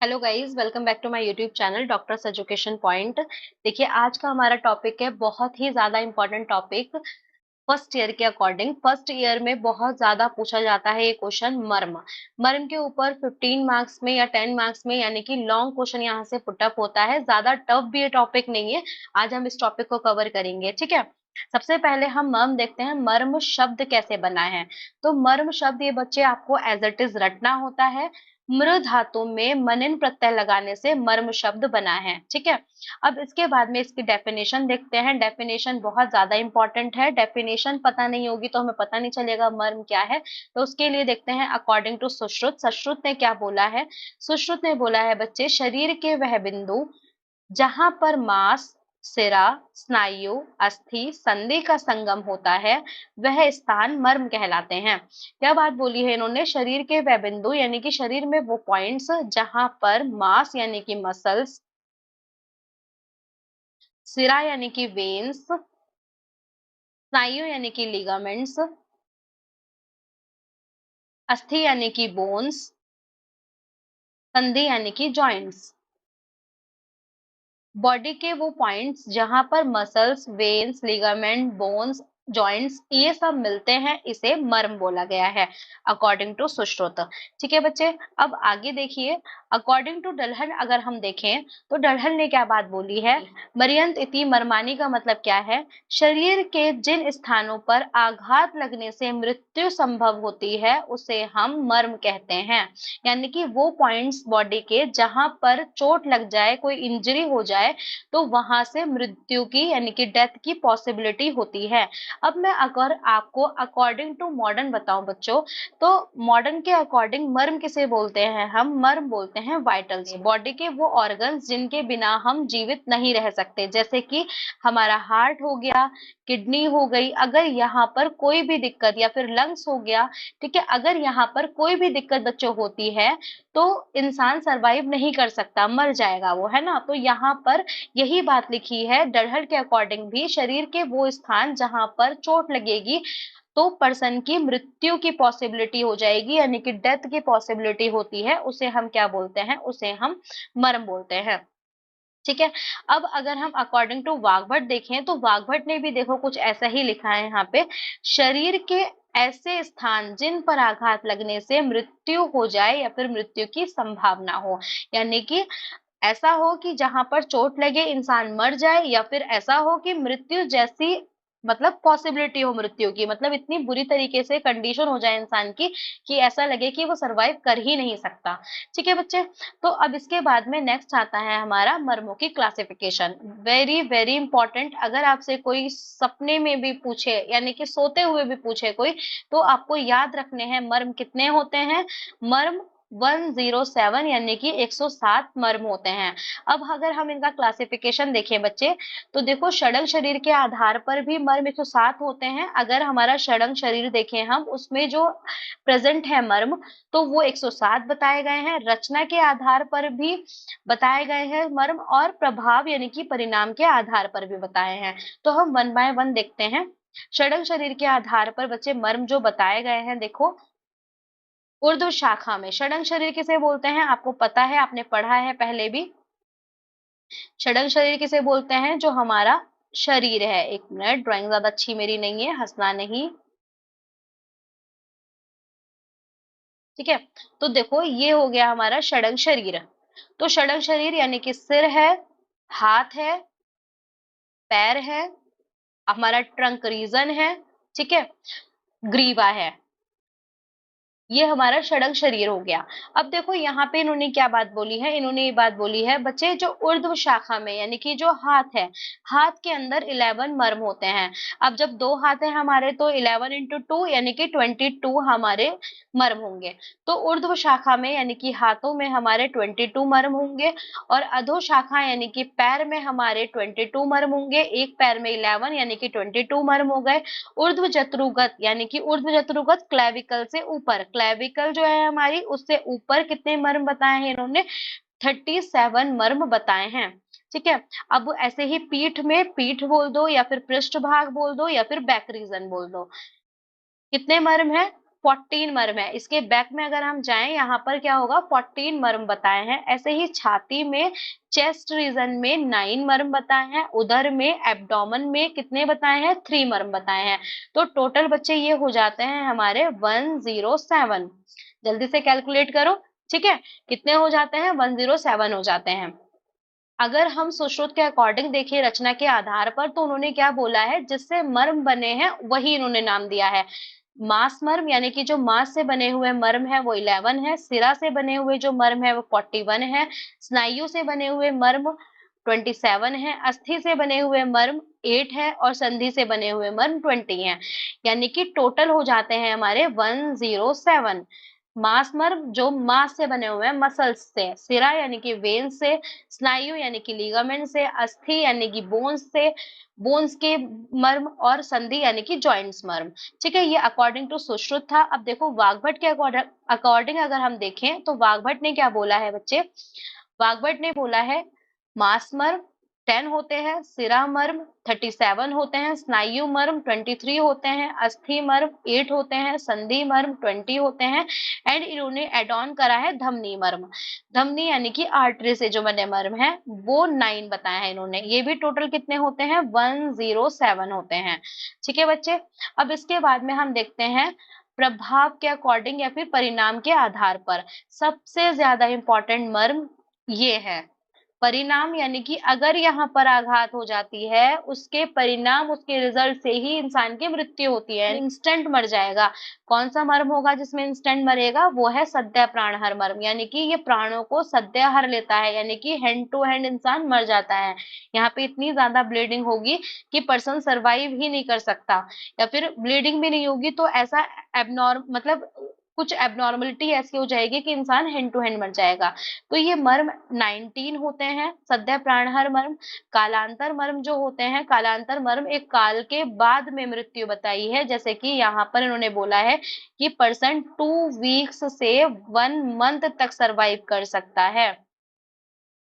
Hello guys, welcome back to my YouTube channel doctors education point. देखिए, आज का हमारा टॉपिक है बहुत ही ज्यादा इम्पोर्टेंट टॉपिक। फर्स्ट ईयर के अकॉर्डिंग फर्स्ट ईयर में बहुत ज्यादा पूछा जाता है ये क्वेश्चन। मर्म मर्म के ऊपर 15 मार्क्स में या 10 मार्क्स में यानी कि लॉन्ग क्वेश्चन यहाँ से पुटअप होता है। ज्यादा टफ भी ये टॉपिक नहीं है। आज हम इस टॉपिक को कवर करेंगे, ठीक है। सबसे पहले हम मर्म देखते हैं, मर्म शब्द कैसे बना है। तो मर्म शब्द ये बच्चे आपको एज इट इज रटना होता है। मृ धातु में मनिन प्रत्यय लगाने से मर्म शब्द बना है, ठीक है। अब इसके बाद में इसकी डेफिनेशन देखते हैं। डेफिनेशन बहुत ज्यादा इंपॉर्टेंट है। डेफिनेशन पता नहीं होगी तो हमें पता नहीं चलेगा मर्म क्या है। तो उसके लिए देखते हैं अकॉर्डिंग टू सुश्रुत, सुश्रुत ने क्या बोला है। सुश्रुत ने बोला है बच्चे, शरीर के वह बिंदु जहां पर मांस, सिरा, स्नायु, अस्थि, संधि का संगम होता है वह स्थान मर्म कहलाते हैं। क्या बात बोली है इन्होंने, शरीर के वह बिंदु यानी कि शरीर में वो पॉइंट्स जहां पर मांस यानी कि मसल्स, सिरा यानी कि वेन्स, स्नायु यानी कि लिगामेंट्स, अस्थि यानी कि बोन्स, संधि यानी कि जॉइंट्स, बॉडी के वो पॉइंट्स जहां पर muscles, veins, ligament, bones, joints ये सब मिलते हैं, इसे मर्म बोला गया है अकॉर्डिंग टू सुश्रुत। ठीक है बच्चे, अब आगे देखिए। अकॉर्डिंग टू डलहन अगर हम देखें तो डलहन ने क्या बात बोली है। मरियंत इति मर्मानी का मतलब क्या है, शरीर के जिन स्थानों पर आघात लगने से मृत्यु संभव होती है उसे हम मर्म कहते हैं। यानी कि वो पॉइंट्स बॉडी के जहां पर चोट लग जाए, कोई इंजरी हो जाए तो वहां से मृत्यु की यानी कि डेथ की पॉसिबिलिटी होती है। अब मैं अगर आपको अकॉर्डिंग टू मॉडर्न बताऊं बच्चों, तो मॉडर्न के अकॉर्डिंग मर्म किसे बोलते हैं, हम मर्म बोलते हैं वाइटल्स, बॉडी के वो ऑर्गन्स जिनके बिना हम जीवित नहीं रह सकते। जैसे कि हमारा हार्ट हो गया, किडनी हो गई, अगर यहाँ पर कोई भी दिक्कत, या फिर लंग्स हो गया, ठीक है, अगर यहाँ पर कोई भी दिक्कत बच्चों होती है तो इंसान सरवाइव नहीं कर सकता, मर जाएगा वो, है ना। तो यहाँ पर यही बात लिखी है डरहल के अकॉर्डिंग भी, शरीर के वो स्थान जहां पर चोट लगेगी तो पर्सन की मृत्यु की पॉसिबिलिटी हो जाएगी, यानी कि डेथ की पॉसिबिलिटी होती है, उसे हम क्या बोलते हैं, उसे हम मर्म बोलते हैं। ठीक है। अब अगर हम अकॉर्डिंग टू वाग्भट देखें तो वाग्भट ने भी देखो कुछ ऐसा ही लिखा है यहाँ पे, शरीर के ऐसे स्थान जिन पर आघात लगने से मृत्यु हो जाए या फिर मृत्यु की संभावना हो, यानी कि ऐसा हो कि जहां पर चोट लगे इंसान मर जाए, या फिर ऐसा हो कि मृत्यु जैसी मतलब पॉसिबिलिटी हो मृत्यु की, मतलब इतनी बुरी तरीके से कंडीशन हो जाए इंसान की कि ऐसा लगे कि वो सरवाइव कर ही नहीं सकता। ठीक है बच्चे। तो अब इसके बाद में नेक्स्ट आता है हमारा मर्मों की क्लासिफिकेशन। वेरी वेरी इंपॉर्टेंट, अगर आपसे कोई सपने में भी पूछे यानी कि सोते हुए भी पूछे कोई, तो आपको याद रखने हैं मर्म कितने होते हैं। मर्म 107 यानी कि 107 मर्म होते हैं। अब अगर हम इनका क्लासिफिकेशन देखें बच्चे, तो देखो षडंग शरीर के आधार पर भी मर्म 107 होते हैं। अगर हमारा षडंग शरीर देखें हम, उसमें जो प्रेजेंट है मर्म, तो वो 107 बताए गए हैं। रचना के आधार पर भी बताए गए हैं मर्म, और प्रभाव यानी कि परिणाम के आधार पर भी बताए हैं। तो हम वन बाय वन देखते हैं। षडंग शरीर के आधार पर बच्चे मर्म जो बताए गए हैं, देखो ऊर्ध्व शाखा में षडंग शरीर किसे बोलते हैं, आपको पता है, आपने पढ़ा है पहले भी। षडंग शरीर किसे बोलते हैं, जो हमारा शरीर है। एक मिनट, ड्राइंग ज्यादा अच्छी मेरी नहीं है, हंसना नहीं। ठीक है। तो देखो ये हो गया हमारा षडंग शरीर। तो षडंग शरीर यानी कि सिर है, हाथ है, पैर है, हमारा ट्रंक रीजन है, ठीक है, ग्रीवा है, ये हमारा षडंग शरीर हो गया। अब देखो यहाँ पे इन्होंने क्या बात बोली है, इन्होंने ये बात बोली है बच्चे, जो ऊर्ध्व शाखा में यानी कि जो हाथ है, हाथ के अंदर 11 मर्म होते हैं। अब जब दो हाथ है हमारे तो 11 इंटू 2 यानी कि 22 हमारे मर्म होंगे। तो ऊर्ध्व शाखा में यानी कि हाथों में हमारे 22 मर्म होंगे, और अधो शाखा यानी कि पैर में हमारे 22 मर्म होंगे। एक पैर में 11 यानी कि 22 मर्म हो गए। ऊर्ध्व जत्रुगत यानी कि ऊर्ध्व जत्रुगत क्लेविकल से ऊपर, क्लेविकल जो है हमारी उससे ऊपर कितने मर्म बताए हैं इन्होंने, 37 मर्म बताए हैं। ठीक है। अब ऐसे ही पीठ में, पीठ बोल दो या फिर पृष्ठ भाग बोल दो या फिर बैक रीजन बोल दो, कितने मर्म है, 14 मर्म है। इसके बैक में अगर हम जाएं, यहाँ पर क्या होगा, 14 मर्म बताए हैं। ऐसे ही छाती में, चेस्ट रीजन में 9 मर्म बताए हैं। उधर में, एब्डोमेन में कितने बताए हैं, 3 मर्म बताए हैं। तो टोटल बच्चे ये हो जाते हैं हमारे 107। जल्दी से कैलकुलेट करो, ठीक है, कितने हो जाते हैं, 107 हो जाते हैं। अगर हम सुश्रुत के अकॉर्डिंग देखिए रचना के आधार पर, तो उन्होंने क्या बोला है, जिससे मर्म बने हैं वही इन्होंने नाम दिया है। मांस मर्म यानी कि जो मांस से बने हुए मर्म है वो 11 है, सिरा से बने हुए जो मर्म है वो 41 है, स्नायु से बने हुए मर्म 27 है, अस्थि से बने हुए मर्म 8 है और संधि से बने हुए मर्म 20 है। यानी कि टोटल हो जाते हैं हमारे 107। मांस मर्म जो मांस से बने हुए हैं, मसल्स से, सिरा यानी कि वेन से, स्नायु यानी कि लिगामेंट से, अस्थि यानी कि बोन्स से, बोन्स के मर्म, और संधि यानी कि जॉइंट्स मर्म। ठीक है, ये अकॉर्डिंग टू सुश्रुत था। अब देखो वाग्भट के अकॉर्डिंग अगर हम देखें तो वाग्भट ने क्या बोला है बच्चे, वाग्भट ने बोला है मांस मर्म 10 होते हैं, सिरा मर्म 37 होते हैं, स्नायु मर्म 23 होते हैं, अस्थि मर्म 8 होते हैं, संधि मर्म 20 होते हैं, एंड इन्होंने एड ऑन करा है धमनी मर्म। धमनी यानी कि आर्टरी से जो बने मर्म है वो 9 बताया है इन्होंने। ये भी टोटल कितने होते हैं, 107 होते हैं। ठीक है बच्चे, अब इसके बाद में हम देखते हैं प्रभाव के अकॉर्डिंग या फिर परिणाम के आधार पर। सबसे ज्यादा इंपॉर्टेंट मर्म ये है परिणाम, यानी कि अगर यहाँ पर आघात हो जाती है, उसके परिणाम, उसके रिजल्ट से ही इंसान की मृत्यु होती है, इंस्टेंट मर जाएगा। कौन सा मर्म होगा जिसमें इंस्टेंट मरेगा, वो है सद्य प्राणहर मर्म, यानी कि ये प्राणों को सद्य हर लेता है, यानी कि हैंड टू हैंड इंसान मर जाता है। यहाँ पे इतनी ज्यादा ब्लीडिंग होगी कि पर्सन सर्वाइव ही नहीं कर सकता, या फिर ब्लीडिंग भी नहीं होगी तो ऐसा एबनॉर्म, मतलब कुछ एबनॉर्मलिटी ऐसी हो जाएगी कि इंसान हैंड टू हैंड मर जाएगा। तो ये मर्म 19 होते हैं, सद्य प्राणहर मर्म। कालांतर मर्म जो होते हैं, कालांतर मर्म एक काल के बाद में मृत्यु बताई है, जैसे कि यहाँ पर इन्होंने बोला है कि पर्सन 2 वीक्स से 1 मंथ तक सरवाइव कर सकता है।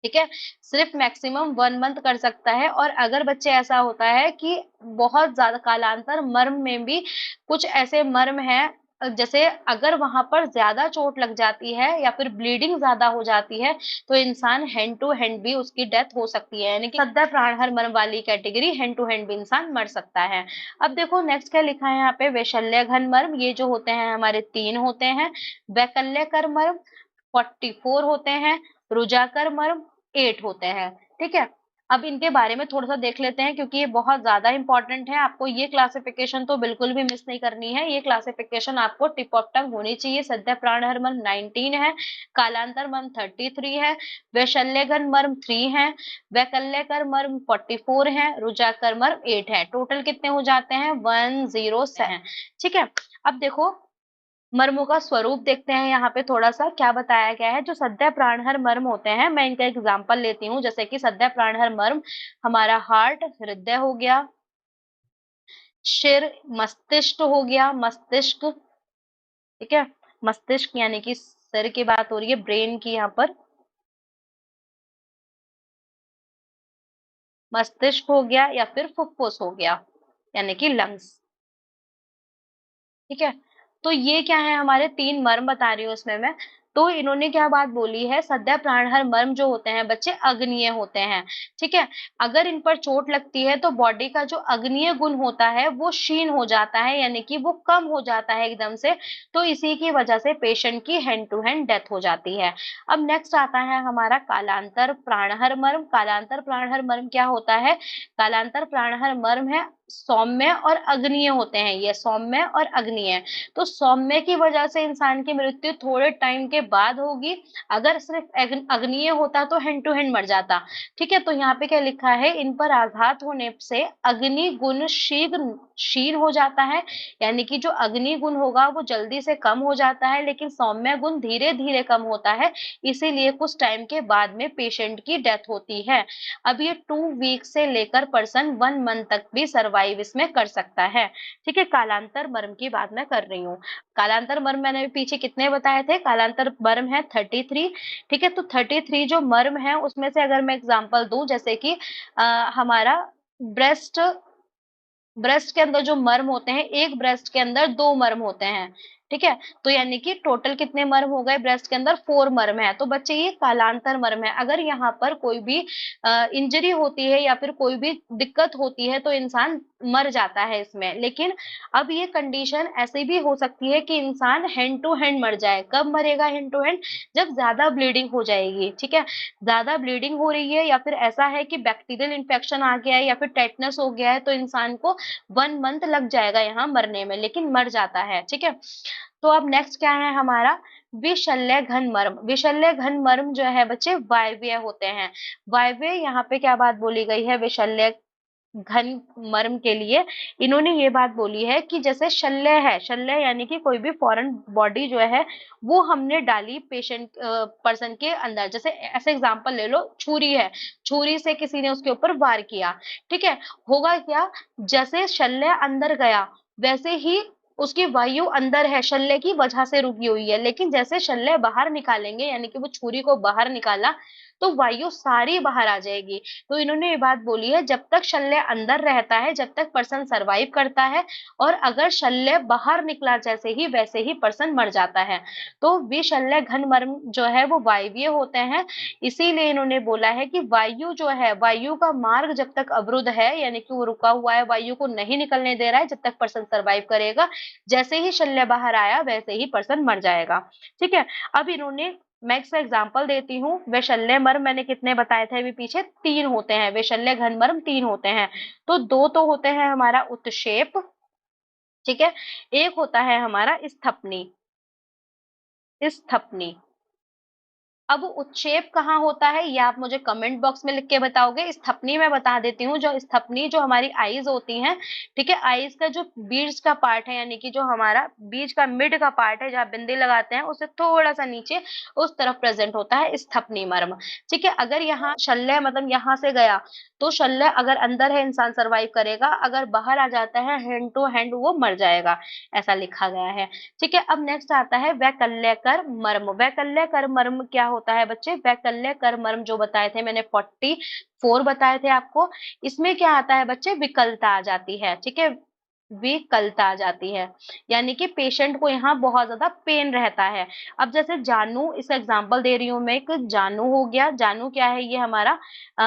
ठीक है, सिर्फ मैक्सिमम 1 मंथ कर सकता है। और अगर बच्चे ऐसा होता है कि बहुत ज्यादा कालांतर मर्म में भी कुछ ऐसे मर्म है, जैसे अगर वहां पर ज्यादा चोट लग जाती है या फिर ब्लीडिंग ज्यादा हो जाती है तो इंसान हैंड टू हैंड भी उसकी डेथ हो सकती है, यानी कि सद्य प्राणहर मर्म वाली कैटेगरी, हैंड टू हैंड भी इंसान मर सकता है। अब देखो नेक्स्ट क्या लिखा है यहाँ पे, वैशल्य घन मर्म, ये जो होते हैं हमारे 3 होते हैं। वैकल्यकर मर्म 44 होते हैं, रुजाकर मर्म 8 होते हैं। ठीक है, अब इनके बारे में थोड़ा सा देख लेते हैं क्योंकि ये बहुत ज्यादा इंपॉर्टेंट है। आपको ये क्लासिफिकेशन तो बिल्कुल भी मिस नहीं करनी है, ये क्लासिफिकेशन आपको टिप ऑफ टंग होनी चाहिए। सद्य प्राणहर मर्म 19 है, कालांतर मर्म 33 है, वैशल्यघन मर्म 3 है, वैकल्यकर मर्म 44 है, रुजाकर मर्म 8 है। टोटल कितने हो जाते हैं, 107। ठीक है, अब देखो मर्मों का स्वरूप देखते हैं। यहाँ पे थोड़ा सा क्या बताया गया है, जो सद्य प्राणहर मर्म होते हैं, मैं इनका एग्जांपल लेती हूँ। जैसे कि सद्य प्राणहर मर्म हमारा हार्ट, हृदय हो गया, शिर, मस्तिष्क हो गया, मस्तिष्क, ठीक है, मस्तिष्क यानी कि सिर की बात हो रही है, ब्रेन की यहाँ पर, मस्तिष्क हो गया, या फिर फुफ्फुस हो गया यानी कि लंग्स। ठीक है, तो ये क्या है, हमारे 3 मर्म बता रही हूँ इसमें मैं। तो इन्होंने क्या बात बोली है, सद्य प्राणहर मर्म जो होते हैं बच्चे अग्नीय होते हैं। ठीक है, अगर इन पर चोट लगती है तो बॉडी का जो अग्नीय गुण होता है वो क्षीण हो जाता है, यानी कि वो कम हो जाता है एकदम से। तो इसी की वजह से पेशेंट की हैंड टू हैंड डेथ हो जाती है। अब नेक्स्ट आता है हमारा कालांतर प्राणहर मर्म। कालांतर प्राणहर मर्म क्या होता है, कालांतर प्राणहर मर्म है सौम्य और अग्नीय होते हैं, ये सौम्य और अग्नीय। तो सौम्य की वजह से इंसान की मृत्यु थोड़े टाइम के बाद होगी, अगर सिर्फ अग्नीय होता तो हैंड टू हैंड मर जाता। ठीक है, तो यहाँ पे क्या लिखा है, इन पर आघात होने से अग्नि गुण शीघ्र क्षीण हो जाता है, यानी कि जो अग्नि गुण होगा वो जल्दी से कम हो जाता है, लेकिन सौम्य गुण धीरे धीरे कम होता है, इसीलिए कुछ टाइम के बाद में पेशेंट की डेथ होती है। अब ये 2 वीक से लेकर पर्सन 1 मंथ तक भी सर्वाइव इसमें कर सकता है। ठीक है, कालांतर मर्म की बात मैं कर रही हूँ। कालांतर मर्म मैंने पीछे कितने बताए थे, कालांतर मर्म है 33। ठीक है, तो 33 जो मर्म है उसमें से अगर मैं एग्जांपल दूं, जैसे कि हमारा ब्रेस्ट, ब्रेस्ट के अंदर जो मर्म होते हैं, एक ब्रेस्ट के अंदर 2 मर्म होते हैं। ठीक है। तो यानी कि टोटल कितने मर्म हो गए ब्रेस्ट के अंदर, 4 मर्म है। तो बच्चे ये कालांतर मर्म है। अगर यहाँ पर कोई भी इंजरी होती है या फिर कोई भी दिक्कत होती है तो इंसान मर जाता है इसमें। लेकिन अब ये कंडीशन ऐसे भी हो सकती है कि इंसान हैंड टू हैंड मर जाए। कब मरेगा हैंड टू हैंड? जब ज्यादा ब्लीडिंग हो जाएगी। ठीक है, ज्यादा ब्लीडिंग हो रही है या फिर ऐसा है कि बैक्टीरियल इन्फेक्शन आ गया है या फिर टेटनस हो गया है, तो इंसान को 1 मंथ लग जाएगा यहाँ मरने में, लेकिन मर जाता है। ठीक है। तो अब नेक्स्ट क्या है हमारा, विशल्य घन मर्म। विशल्य घन मर्म जो है बच्चे वायव्य होते हैं। वायव्य यहाँ पे क्या बात बोली गई है विशल्य घन मर्म के लिए? इन्होंने ये बात बोली है कि जैसे शल्य है, शल्य यानी कि कोई भी फॉरेन बॉडी जो है वो हमने डाली पेशेंट पर्सन के अंदर। जैसे ऐसे एग्जांपल ले लो, छुरी है, छुरी से किसी ने उसके ऊपर वार किया। ठीक है, होगा क्या, जैसे शल्य अंदर गया वैसे ही उसकी वायु अंदर है, शल्य की वजह से रुकी हुई है। लेकिन जैसे शल्य बाहर निकालेंगे, यानी कि वो छुरी को बाहर निकाला, तो वायु सारी बाहर आ जाएगी। तो इन्होंने ये बात बोली है, जब तक शल्य अंदर रहता है, जब तक पर्सन सरवाइव करता है, और अगर शल्य बाहर निकला जैसे ही, वैसे ही पर्सन मर जाता है। तो विशल्य घन मर्म जो है वो वायवीय होते हैं। इसीलिए इन्होंने बोला है कि वायु जो है, वायु का मार्ग जब तक अवरुद्ध है, यानी कि वो रुका हुआ है, वायु को नहीं निकलने दे रहा है, जब तक पर्सन सरवाइव करेगा, जैसे ही शल्य बाहर आया वैसे ही पर्सन मर जाएगा। ठीक है। अब इन्होंने, मैं इसका एग्जाम्पल देती हूँ। वैशल्य मर्म मैंने कितने बताए थे अभी पीछे, 3 होते हैं। वैशल्य घन मर्म 3 होते हैं। तो 2 तो होते हैं हमारा उत्क्षेप, ठीक है, एक होता है हमारा स्थपनी। स्थपनी। अब उत्क्षेप कहाँ होता है ये आप मुझे कमेंट बॉक्स में लिख के बताओगे। स्थपनी मैं बता देती हूँ। जो स्थपनी, जो हमारी आईज होती हैं, ठीक है, आईज का जो बीज का पार्ट है, यानी कि जो हमारा बीज का मिड का पार्ट है, जहाँ बिंदी लगाते हैं, उससे थोड़ा सा नीचे उस तरफ प्रेजेंट होता है स्थपनी मर्म। ठीक है। अगर यहाँ शल्य मतलब यहाँ से गया, तो शल्य अगर अंदर है इंसान सरवाइव करेगा, अगर बाहर आ जाता है हैंड टू हैंड वो मर जाएगा, ऐसा लिखा गया है। ठीक है। अब नेक्स्ट आता है वैकल्यकर मर्म। वैकल्यकर मर्म क्या होता है बच्चे? वैकल्यकर मर्म जो बताए थे मैंने 44 बताए थे आपको। इसमें क्या आता है बच्चे? विकलता आ जाती है। ठीक है, विकलता आ जाती है, यानी कि पेशेंट को यहाँ बहुत ज्यादा पेन रहता है। अब जैसे जानू, इसका एग्जांपल दे रही हूँ मैं, एक जानू हो गया। जानू क्या है? ये हमारा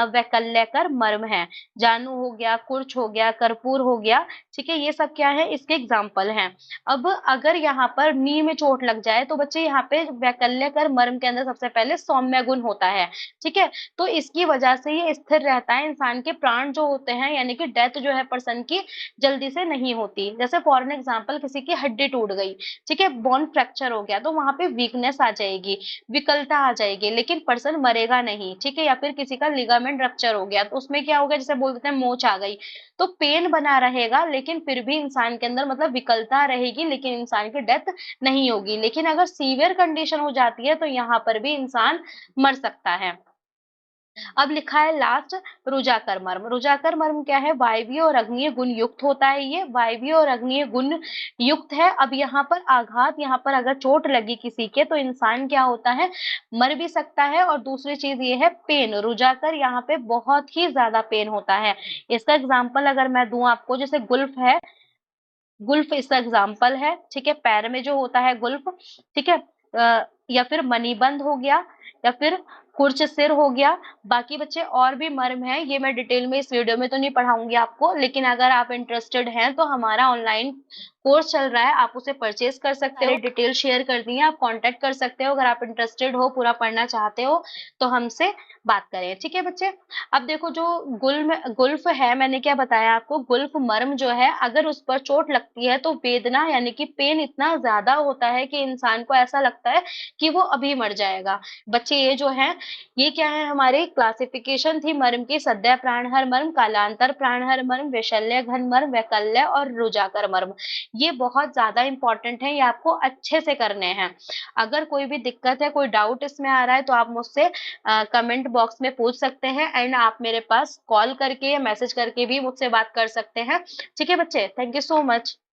वैकल्यकर मर्म है। जानू हो गया, कुर्च हो गया, कर्पूर हो गया। ठीक है, ये सब क्या है? इसके एग्जाम्पल हैं। अब अगर यहाँ पर नी में चोट लग जाए तो बच्चे यहाँ पे वैकल्यकर मर्म के अंदर सबसे पहले सौम्य गुण होता है। ठीक है, तो इसकी वजह से ये स्थिर रहता है। इंसान के प्राण जो होते हैं, यानी कि डेथ जो है पर्सन की, जल्दी से नहीं होती। जैसे फॉर एन एग्जाम्पल, किसी की हड्डी टूट गई, ठीक है, बोन फ्रैक्चर हो गया, तो वहां पे वीकनेस आ जाएगी, विकलता आ जाएगी, लेकिन पर्सन मरेगा नहीं। ठीक है, या फिर किसी का लिगामेंट रप्चर हो गया, तो उसमें क्या हो गया, जैसे बोल देते हैं मोच आ गई, तो पेन बना रहेगा, लेकिन फिर भी इंसान के अंदर मतलब विकलता रहेगी, लेकिन इंसान की डेथ नहीं होगी। लेकिन अगर सीवियर कंडीशन हो जाती है तो यहाँ पर भी इंसान मर सकता है। अब लिखा है लास्ट, रुजाकर मर्म। रुजाकर मर्म क्या है? वायवीय और अग्नीय गुण युक्त होता है। ये वायवीय और अग्नीय गुण युक्त है। अब यहाँ पर आघात, यहाँ पर अगर चोट लगी किसी के, तो इंसान क्या होता है? मर भी सकता है। और दूसरी चीज ये है पेन। रुजाकर यहाँ पे बहुत ही ज्यादा पेन होता है। इसका एग्जाम्पल अगर मैं दूं आपको, जैसे गुल्फ है, गुल्फ इसका एग्जाम्पल है। ठीक है, पैर में जो होता है गुल्फ। ठीक है, या फिर मणिबंध हो गया, या फिर कुर्च सिर हो गया। बाकी बच्चे और भी मर्म है, ये मैं डिटेल में इस वीडियो में तो नहीं पढ़ाऊंगी आपको, लेकिन अगर आप इंटरेस्टेड हैं तो हमारा ऑनलाइन कोर्स चल रहा है, आप उसे परचेज कर सकते हो। डिटेल शेयर कर दी है, आप कांटेक्ट कर सकते हो। अगर आप इंटरेस्टेड हो, पूरा पढ़ना चाहते हो, तो हमसे बात करें। ठीक है बच्चे। अब देखो, जो गुल्फ है, मैंने क्या बताया आपको, गुल्फ मर्म जो है, अगर उस पर चोट लगती है तो वेदना यानी कि पेन इतना ज्यादा होता है कि इंसान को ऐसा लगता है कि वो अभी मर जाएगा। बच्चे ये जो है, ये क्या है, हमारी क्लासिफिकेशन थी मर्म की: सद्य प्राणहर मर्म, कालांतर प्राणहर मर्म, वैशल्य घन मर्म, वैकल्य और रुजाकर मर्म। ये बहुत ज्यादा इंपॉर्टेंट है, ये आपको अच्छे से करने हैं। अगर कोई भी दिक्कत है, कोई डाउट इसमें आ रहा है, तो आप मुझसे कमेंट बॉक्स में पूछ सकते हैं, एंड आप मेरे पास कॉल करके या मैसेज करके भी मुझसे बात कर सकते हैं। ठीक है बच्चे, थैंक यू सो मच।